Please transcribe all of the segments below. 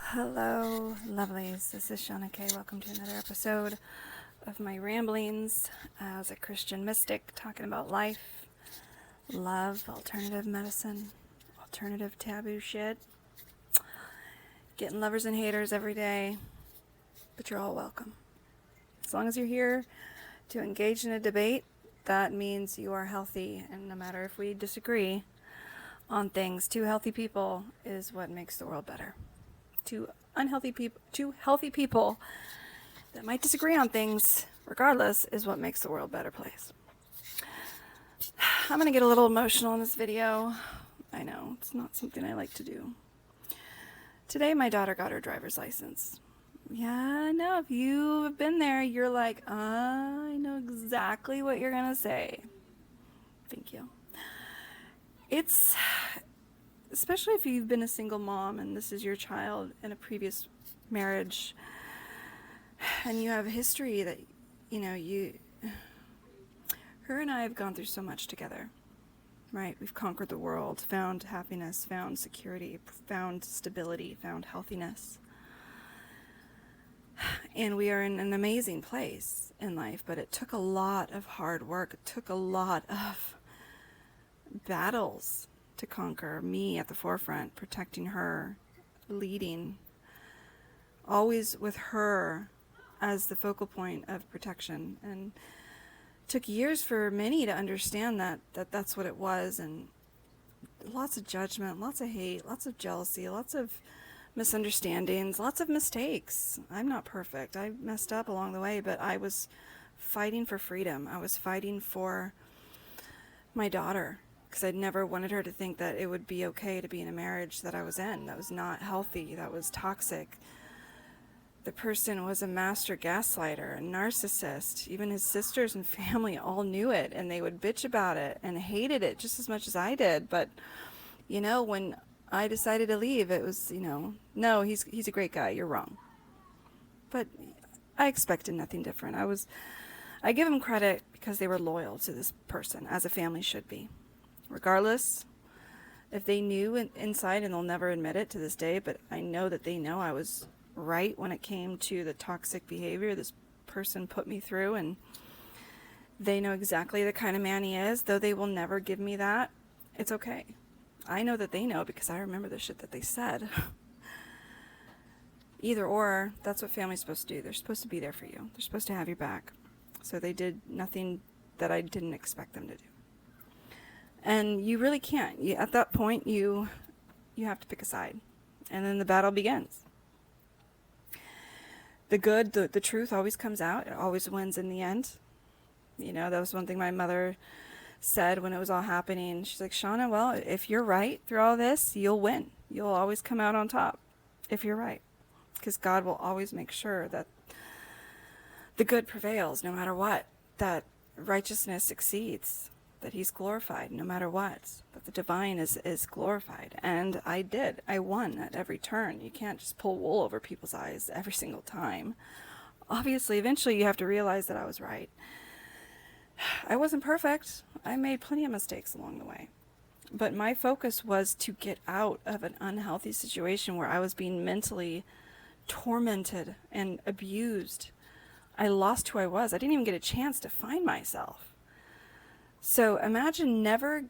Hello, lovelies. This is Shauna Kay. Welcome to another episode of my ramblings as a Christian mystic, talking about life, love, alternative medicine, alternative taboo shit, getting lovers and haters every day, but you're all welcome. As long as you're here to engage in a debate, that means you are healthy, and no matter if we disagree on things, two healthy people is what makes the world better. Two healthy people that might disagree on things, regardless, is what makes the world a better place. I'm going to get a little emotional in this video. I know, it's not something I like to do. Today, my daughter got her driver's license. Yeah, I know, if you have been there, you're like, I know exactly what you're going to say. Thank you. It's, especially if you've been a single mom and this is your child in a previous marriage, and you have a history that, her and I have gone through so much together, right? We've conquered the world, found happiness, found security, found stability, found healthiness. And we are in an amazing place in life, but it took a lot of hard work. It took a lot of battles to conquer, me at the forefront, protecting her, leading, always with her as the focal point of protection. And it took years for many to understand that's what it was, and lots of judgment, lots of hate, lots of jealousy, lots of misunderstandings, lots of mistakes. I'm not perfect. I messed up along the way, but I was fighting for freedom. I was fighting for my daughter, because I'd never wanted her to think that it would be okay to be in a marriage that I was in, that was not healthy, that was toxic. The person was a master gaslighter, a narcissist. Even his sisters and family all knew it, and they would bitch about it and hated it just as much as I did. But, when I decided to leave, it was, no, he's a great guy, you're wrong. But I expected nothing different. I give them credit because they were loyal to this person, as a family should be. Regardless, if they knew inside, and they'll never admit it to this day, but I know that they know I was right when it came to the toxic behavior this person put me through, and they know exactly the kind of man he is, though they will never give me that. It's okay. I know that they know because I remember the shit that they said. Either or, that's what family's supposed to do. They're supposed to be there for you. They're supposed to have your back. So they did nothing that I didn't expect them to do. And you really can't. At that point, you have to pick a side. And then the battle begins. The good, the truth always comes out. It always wins in the end. That was one thing my mother said when it was all happening. She's like, Shauna, well, if you're right through all this, you'll win. You'll always come out on top if you're right. Because God will always make sure that the good prevails no matter what. That righteousness succeeds. That he's glorified no matter what. That the divine is glorified. And I did. I won at every turn. You can't just pull wool over people's eyes every single time. Obviously, eventually you have to realize that I was right. I wasn't perfect. I made plenty of mistakes along the way. But my focus was to get out of an unhealthy situation where I was being mentally tormented and abused. I lost who I was. I didn't even get a chance to find myself. So imagine never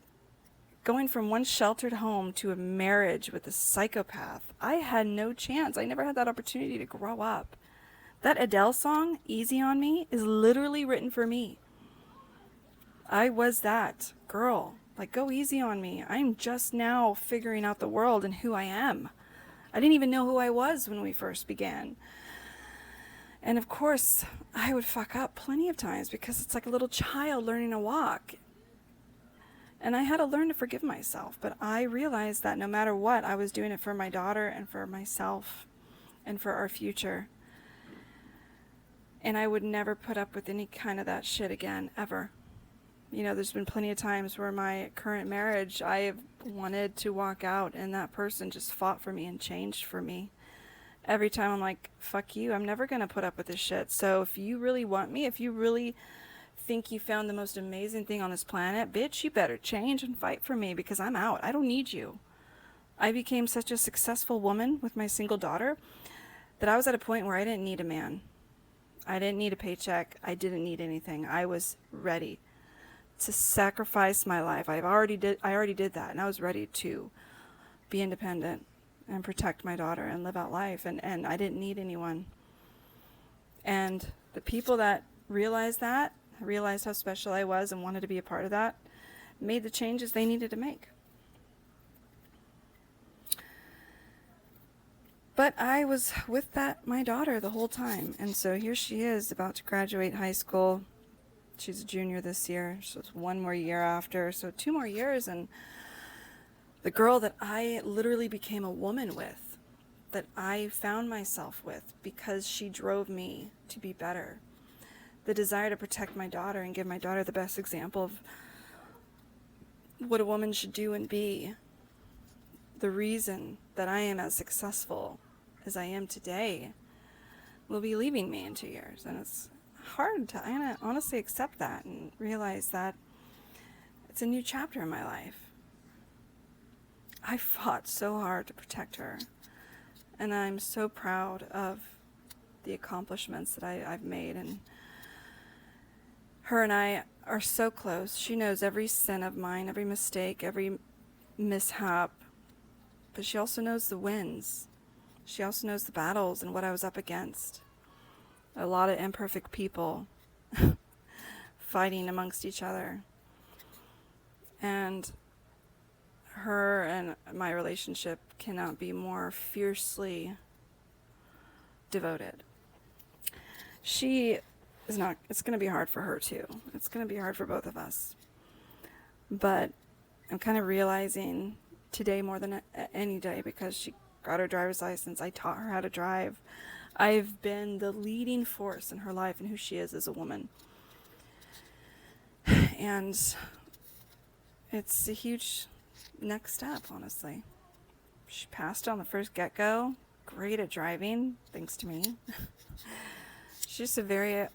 going from one sheltered home to a marriage with a psychopath. I had no chance. I never had that opportunity to grow up. That Adele song, Easy on Me, is literally written for me. I was that girl. Like, go easy on me. I'm just now figuring out the world and who I am. I didn't even know who I was when we first began. And of course, I would fuck up plenty of times because it's like a little child learning to walk. And I had to learn to forgive myself. But I realized that no matter what, I was doing it for my daughter and for myself and for our future. And I would never put up with any kind of that shit again, ever. There's been plenty of times where my current marriage, I have wanted to walk out and that person just fought for me and changed for me. Every time I'm like, fuck you, I'm never going to put up with this shit. So if you really want me, if you really think you found the most amazing thing on this planet, bitch, you better change and fight for me because I'm out. I don't need you. I became such a successful woman with my single daughter that I was at a point where I didn't need a man. I didn't need a paycheck. I didn't need anything. I was ready to sacrifice my life. I already did that, and I was ready to be independent and protect my daughter and live out life, and I didn't need anyone. And the people that realized how special I was and wanted to be a part of that, made the changes they needed to make. But I was with my daughter the whole time, and so here she is about to graduate high school. She's a junior this year, so it's one more year after, so 2 more years, and the girl that I literally became a woman with, that I found myself with because she drove me to be better. The desire to protect my daughter and give my daughter the best example of what a woman should do and be. The reason that I am as successful as I am today will be leaving me in 2 years. And it's hard to honestly accept that and realize that it's a new chapter in my life. I fought so hard to protect her. And I'm so proud of the accomplishments that I've made. And her and I are so close. She knows every sin of mine, every mistake, every mishap. But she also knows the wins. She also knows the battles and what I was up against. A lot of imperfect people fighting amongst each other. And her and my relationship cannot be more fiercely devoted. She is not, it's going to be hard for her too. It's going to be hard for both of us. But I'm kind of realizing today more than any day, because she got her driver's license. I taught her how to drive. I've been the leading force in her life and who she is as a woman. And it's a huge next step, honestly. She passed on the first get-go. Great at driving, thanks to me. She's just a very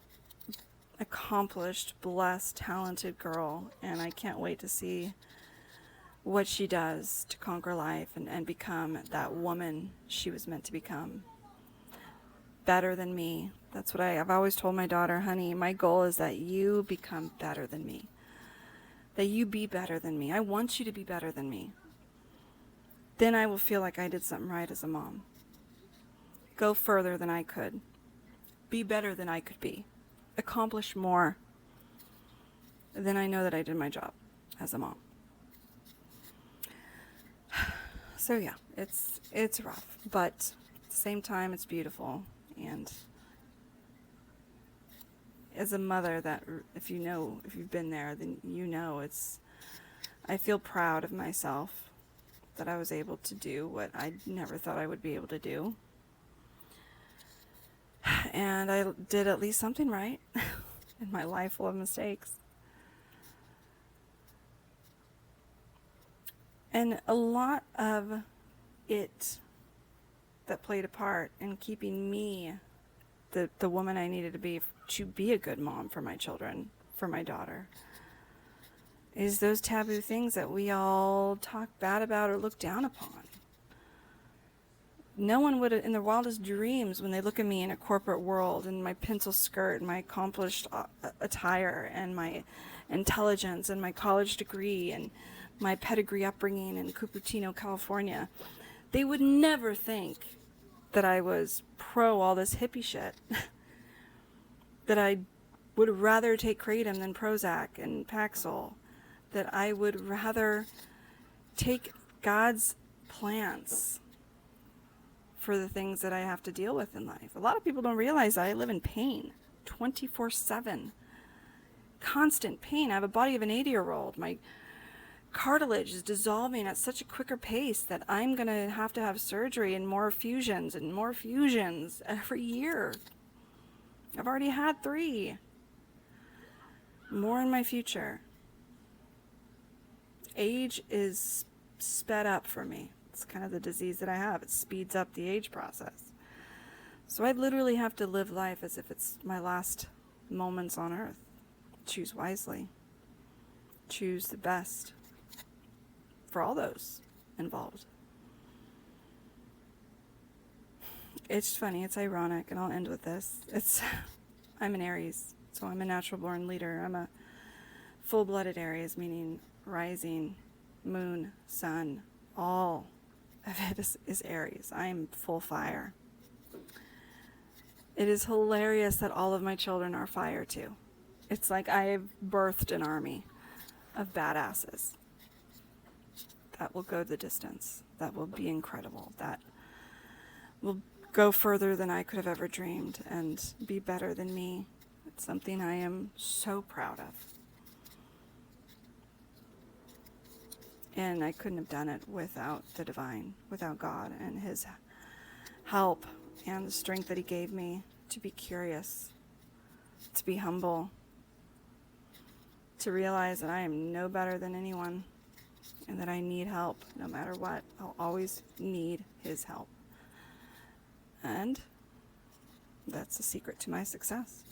accomplished, blessed, talented girl, and I can't wait to see what she does to conquer life and become that woman she was meant to become. Better than me. That's what I've always told my daughter, honey, my goal is that you become better than me. That you be better than me. I want you to be better than me. Then I will feel like I did something right as a mom. Go further than I could. Be better than I could be. Accomplish more. Then I know that I did my job as a mom. So yeah, it's rough, but at the same time it's beautiful. And as a mother, that if you've been there, then you know I feel proud of myself that I was able to do what I never thought I would be able to do. And I did at least something right in my life full of mistakes. And a lot of it that played a part in keeping me the woman I needed to be a good mom for my children, for my daughter, is those taboo things that we all talk bad about or look down upon. No one would, in their wildest dreams, when they look at me in a corporate world, in my pencil skirt, and my accomplished attire, and my intelligence, and my college degree, and my pedigree upbringing in Cupertino, California, they would never think that I was pro all this hippie shit. That I would rather take Kratom than Prozac and Paxil. That I would rather take God's plants for the things that I have to deal with in life. A lot of people don't realize that I live in pain 24/7. Constant pain. I have a body of an 80-year-old. My cartilage is dissolving at such a quicker pace that I'm going to have surgery and more fusions every year. I've already had 3. More in my future. Age is sped up for me. It's kind of the disease that I have. It speeds up the age process. So I literally have to live life as if it's my last moments on earth. Choose wisely. Choose the best for all those involved. It's funny, it's ironic, and I'll end with this. I'm an Aries, so I'm a natural born leader. I'm a full-blooded Aries, meaning rising, moon, sun, all of it is Aries. I'm full fire. It is hilarious that all of my children are fire too. It's like I've birthed an army of badasses that will go the distance, that will be incredible, that will go further than I could have ever dreamed and be better than me. It's something I am so proud of. And I couldn't have done it without the divine, without God and his help and the strength that he gave me to be curious, to be humble, to realize that I am no better than anyone and that I need help no matter what. I'll always need his help. And that's the secret to my success.